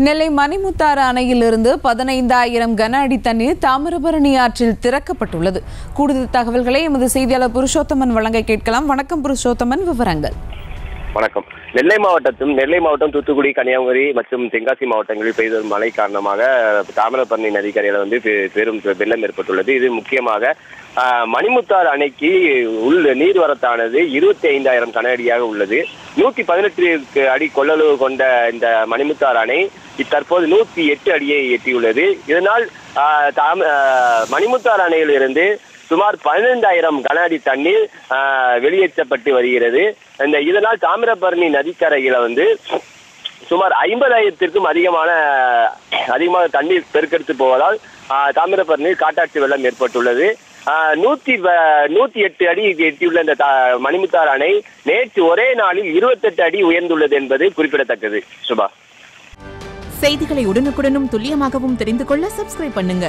நெல்லை மணிமுத்தாறு அணையிலிருந்து 15,000 கன அடி தண்ணீர் தாமிரபரணி ஆற்றில் திறக்கப்பட்டுள்ளது. கூடுதல் தகவல்களை எமது செய்தியாளர் புருஷோத்தமன் வழங்க கேட்கலாம். வணக்கம் புருஷோத்தமன், விவரங்கள். வணக்கம். நெல்லை மாவட்டம், தூத்துக்குடி, கன்னியாகுமரி மற்றும் தென்காசி மாவட்டங்களில் பெய்த மழை காரணமாக தாமிரபரணி நதிக்கரையில் பெரும் வெள்ளம் ஏற்பட்டுள்ளது. இது முக்கியமாக மணிமுத்தாறு அணைக்கு நீர்வரத்தானது 25,000 கன அடியாக உள்ளது. 118 அடி கொள்ளளவு கொண்ட இந்த மணிமுத்தாறு அணை தற்போது 108 அடியை எட்டியுள்ளது. இதனால் மணிமுத்தாறு அணையிலிருந்து சுமார் 15,000 கன அடி தண்ணீர் வெளியேற்றப்பட்டு வருகிறது. இதனால் தாமிரபரணி நதிக்கரையில சுமார் 50,000க்கும் அதிகமாக தண்ணீர் பெருக்கெடுத்து போவதால் தாமிரபரணியில் காட்டாற்று வெள்ளம் ஏற்பட்டுள்ளது. 108 அடி எட்டியுள்ள இந்த மணிமுத்தாறு அணை நேற்று ஒரே நாளில் 28 அடி உயர்ந்துள்ளது என்பது குறிப்பிடத்தக்கது. சுபா, செய்திகளை உடனுக்குடனும் துல்லியமாகவும் தெரிந்து கொள்ள சப்ஸ்கிரைப் பண்ணுங்க.